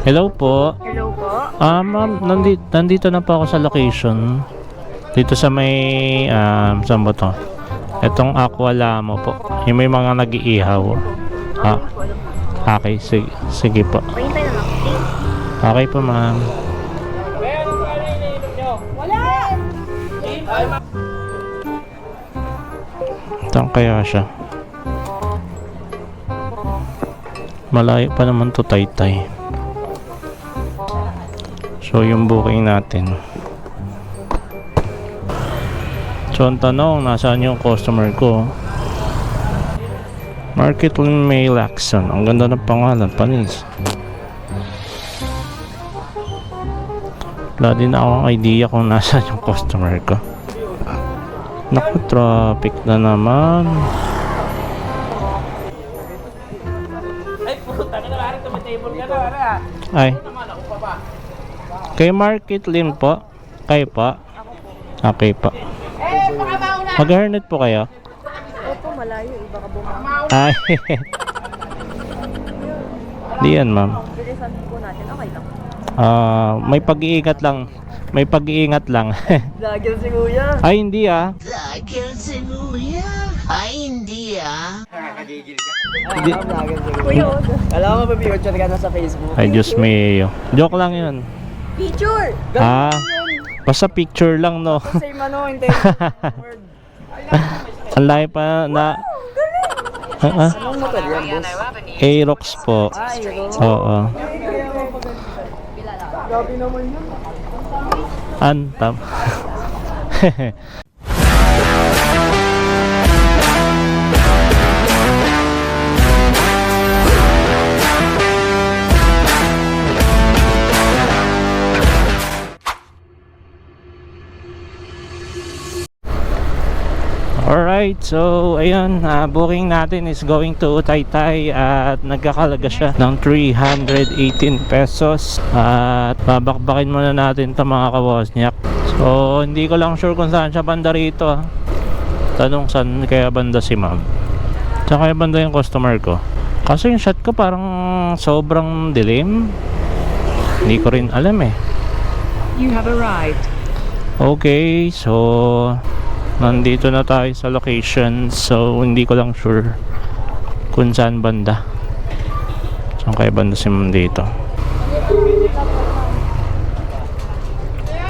Hello po. Hello po. Ma'am, nandito na po ako sa location. Dito sa may, saan ba to? Itong Aqualamo po. Yung may mga nag-iihaw. Ah, okay, sige po. Pahintay na lang. Okay po, ma'am. Saan kaya siya? Malayo pa naman to, Taytay. So, yung booking natin. So, ang tanong, nasaan yung customer ko? Market Lane May Lacson. Ang ganda ng pangalan, panis. Wala din akong idea kung nasaan yung customer ko. Naku, traffic na naman. Ay, puta ka na, parang tumatable ka na, Ay, naman ako pa ba? kay Market Lane po? Kayo po? Okay po. Mag-hairnet po kayo? Opo, malayo. Baka bumama. Ay, di yan, ma'am. Bilisan po natin. Okay lang. May pag-iingat lang. May pag-iingat lang. Lagyan si Kuya. Ay, hindi ah. Lagyan si Kuya. Ay, hindi ah. Di, Kuya, oh. Alam mo ba, picture ka na sa Facebook? ay, Diyos mio. Joke lang yun. Picture! Basta picture lang, no? Same ano, hindi. Ang layo pa na... Anong motor yan, boss? Aerox po. Ay, Oo. grabe naman yun. Antam. Alright, so ayun, booking natin is going to Taytay at nagkakalaga siya ng 318 pesos at babakbakin muna natin ito mga kabosnyak. So hindi ko lang sure kung saan siya banda rito. Tanong saan kaya banda si ma'am, saan kaya banda yung customer ko, kasi yung shot ko parang sobrang dilim, hindi ko rin alam eh. You have arrived. Okay, so nandito na tayo sa location. So hindi ko lang sure kung saan banda. Saan kaya banda si ma'am dito?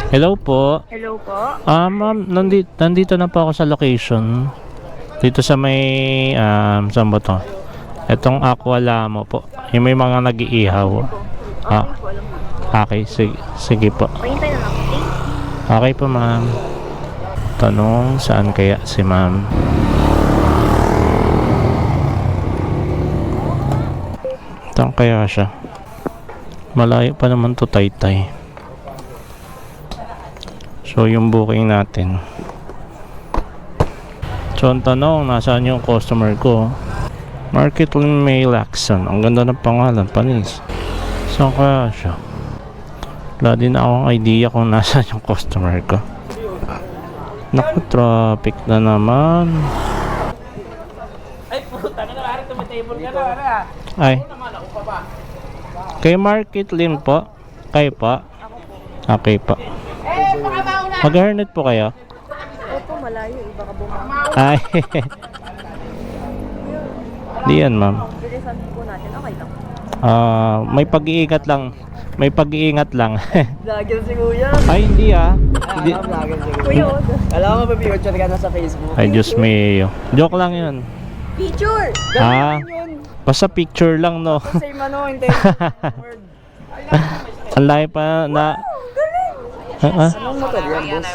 Hello po. Hello po. Ma'am, nandito na po ako sa location. Dito sa may, saan ba to? Itong Aqualamo po. Yung may mga nag-iihaw. Okay, sige po. Pahintay na lang. Okay po, ma'am. Tanong, saan kaya si ma'am? Saan kaya siya? Malayo pa naman to, Taytay. So, yung booking natin. So, ang tanong, nasaan yung customer ko? Market Lane May Lacson. Ang ganda ng pangalan, panis. Saan kaya siya? Wala din akong idea kung nasaan yung customer ko. Naku, traffic na naman. Ay, puta ka na, parang tumatable ka na, Ay, naman ako pa ba? kay Market Lane po? Kayo po? Okay po. Mag-hairnet po kayo? Opo, malayo. Baka bumama. Ay, di yan, ma'am. Bilisan po natin. Okay lang. May pag-iingat lang. May pag-iingat lang. Lagyan si Kuya. Ay, hindi ah. Di, Lagyan si Kuya. Kuya, oh. Alam mo ba, picture ka na sa Facebook? ay, Diyos mio. Joke lang yun. Picture! Basta picture lang, no? Same ano, hindi. Ang layo pa na... Anong motor yan, boss?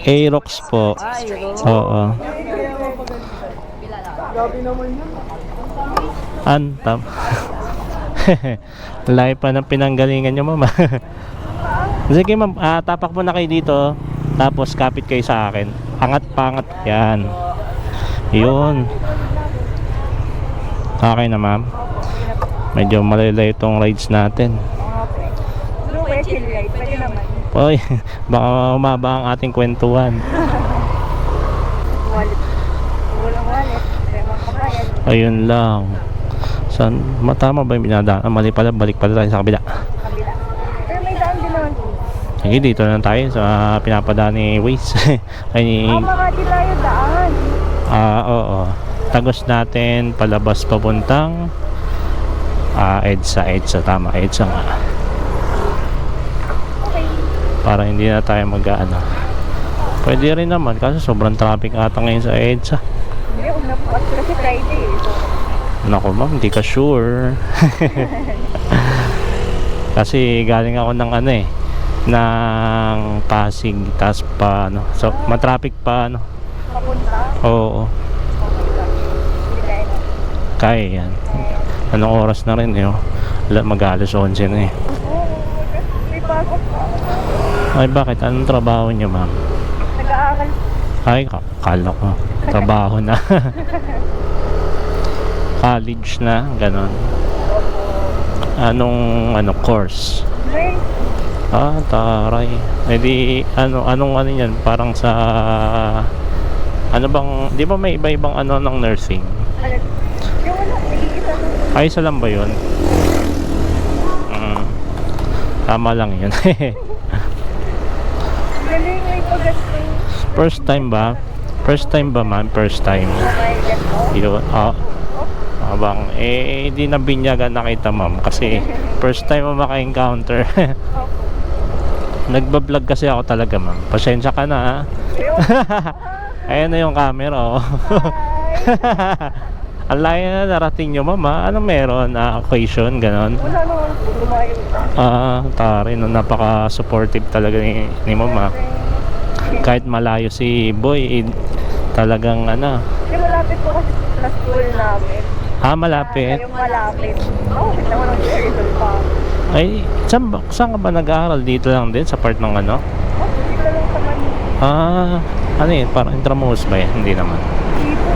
Aerox po. Ay, Oo. grabe naman yun. Antam. Layo pa ng pinanggalingan nyo, ma'am. Sige, ma'am, tapak mo na kayo dito. Tapos kapit kayo sa akin. Angat-pangat. Yan. Yun. Okay na, ma'am. Medyo malayo itong rides natin. Blue Whale Ride. Pwede naman. Oy, baka umaba ang ating kwentuhan. Wallet. Walang wallet. Remang kabayan. Ayun lang. Tama ba yung binadaan? Mali pala, balik pala tayo sa kabila. Kabila. Sige, dito na tayo sa pinapadaan ni Waze. Ay, Makati tayo daan. oo. Tagos natin palabas papuntang EDSA, tama, EDSA nga. Okay. Para hindi na tayo mag-ano. Pwede rin naman kasi sobrang traffic ata ngayon sa EDSA. Hindi, una po kasi Friday. So, Naku ma'am, hindi ka sure. Kasi galing ako ng ng Pasig, tas pa so matraffic pa papunta. Oo, Hindi kaya na. kaya yan. Anong oras na rin mag-alas 11 na eh. Oo, may pasok pa. Ay bakit? Anong trabaho niyo ma'am? Nag-aaral. Ay, kala ko trabaho na. College na, ganon. Anong course? Nurse. Taray. Eh di, anong yan? Parang sa, di ba may iba-ibang ng nursing? Ano? Yung wala, nag-iisa na. Ay, isa lang ba yun? Tama lang yun. Galing, may pag-gasto. First time ba? First time ba man? First time. May gasto. Yun, abang, di na binyagan nakita ma'am kasi first time mo maka-encounter. Nagbablog kasi ako talaga ma'am. Pasensya ka na ha. Ayan na yung camera oh. Ang layo na narating nyo ma'am ha. Anong meron? Occasion, ganon. Wala naman po, lumayo. Tari, napaka-supportive talaga ni ma'am ha. Kahit malayo si boy, talagang Kasi malapit po kasi sa school namin. malapit. Yung malapit. Oo, kita mo ng result pa. Ay, saan ka ba nag-aaral? Dito lang din sa part ng Oo, dito lang sa Manila. Ano yun? Parang Intramuros ba yan? Hindi naman. Dito.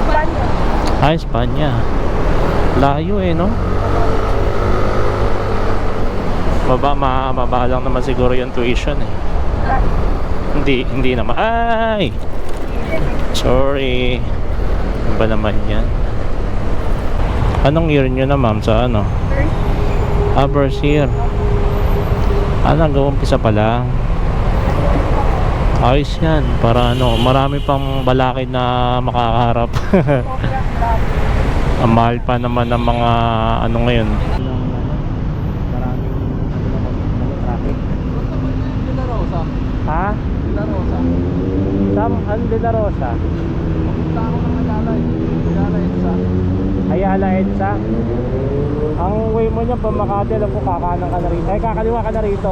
Banda. Espanya. Layo no? Mababa lang naman siguro yung tuition Hindi naman. Ay! Sorry. Ano ba naman yan? Anong year nyo na ma'am sa first year. Nag-uumpisa pa lang. Ayos yan. Para marami pang balakid na makakaharap. Ang mahal pa naman ng mga ngayon. Maraming traffic. Ha? De La Rosa. De La Rosa? Punta ako ng Ayala EDSA. Ayala EDSA? Ang way mo niya pa Makati, alam ko kakanan ka na rito. Ay, kakaliwa ka na rito.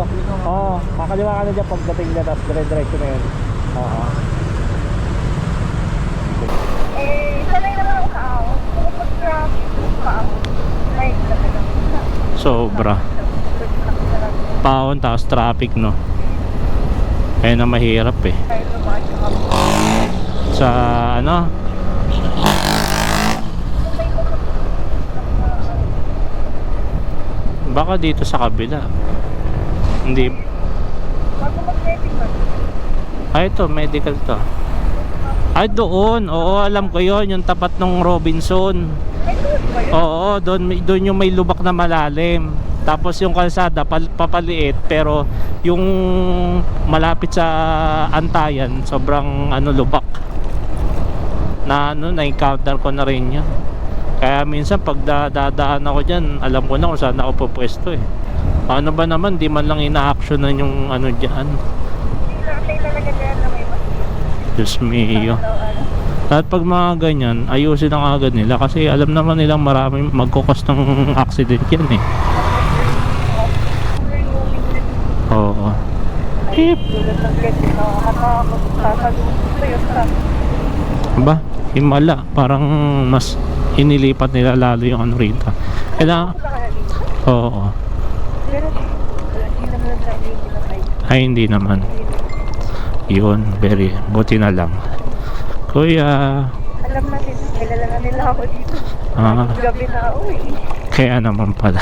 Oo, kakaliwa ka na dyan pagdating niya, tapos dire-diretso na yun. Oo. Sanay naman ako sa ako. Kapag traffic pa ako, ay, talaga. Sobra. Paon, tapos traffic Kaya na mahirap Kahit lumayo ako. Sa baka dito sa kabila. Hindi. Bago mag-medical. Ito, medical to. Ay, doon. Oo, alam ko yon, yung tapat ng Robinson. Ay, doon ba yun? Oo, doon yung may lubak na malalim. Tapos yung kalsada papaliit, pero yung malapit sa Antayan, sobrang lubak. Na-encounter ko na rin yan. Kaya minsan pag dadaan ako dyan, alam ko na kung saan ako pupwesto Ano ba naman, di man lang ina-actionan yung dyan. Nakatay talaga dyan na may mas. Diyos mio. At pag mga ganyan, ayusin ang agad nila kasi alam naman nilang maraming magkukos ng accident yan Oo. Hip. Tulad ng ganyan, nakakatakot. Sasaluhin ko yun sa Ba? Himala. Parang mas inilipat nila lalo yung rito. Kailangan. Oo. Pero, hindi naman sa hindi na kayo. Ay, hindi naman. Yun, buti na lang. Kuya. Alam natin, kilala na nila ako dito. Gabi na ako Kaya naman pala.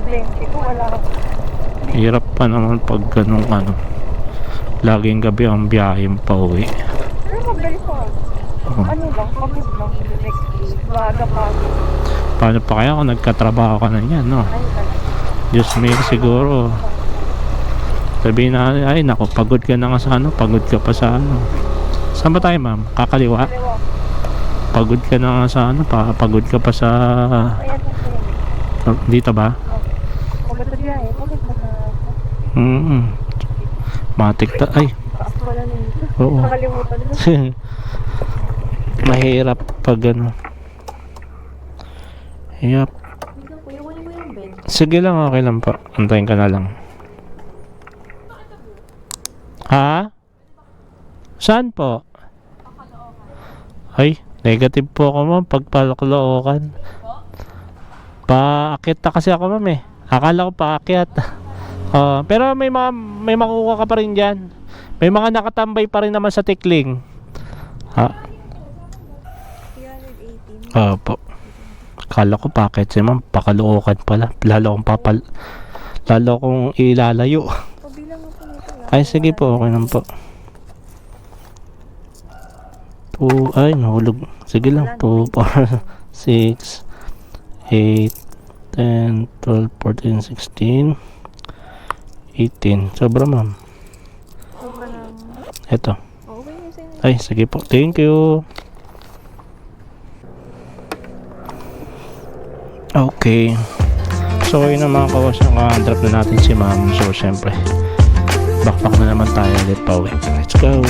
Plenty ko, wala ako. Hirap pa naman pag ganung laging gabi ang biyahe pa uwi. Pero mabilis ako. Oo. Ano lang, pagod lang. Next day. Baga pagod. Paano pa kaya kung nagkatrabaho ka na yan, no? Ay, talaga. Diyos me, siguro. Sabihin na, ay naku, pagod ka na nga sa ano, pagod ka pa sa ano. Saan ba tayo, ma'am? Kakaliwa? Kaliwa. Pagod ka na nga sa ano, pagod ka pa sa... Ayan, okay. Dito ba? Pagod na biyahe. Pagod na sa... Matik ta, ay. Taas pala na yun. Oo. Nakalimutan na. Mahirap pag ano. Yup. Kuya, kunin mo yung bed. Sige lang, okay lang po. Antayin ka na lang. Ha? Saan po? Ay, negative po ako ma'am pag Caloocan. Paakyat na kasi ako ma'am eh. Akala ko paakyat. Pero may makukuha ka pa rin dyan. May mga nakatambay pa rin naman sa Tikling. Ha? 318. Opo. Akala ko paakyat siya ma'am. Pakalookan pala. Lalo kong ilalayo. Pabilang mo po nito. Ay, sige po. Okay lang po. Ay, nahulog. Sige lang. 2, 4, 6, 8, 10, 12, 14, 16, 18. Sobra, ma'am. Sobra lang. Eto. Okay na sa'yo. Ay, sige po. Thank you. Okay. So, yun na mga kawas. Drop na natin si ma'am. So, syempre, backpack na naman tayo ulit pa uwi. Let's go.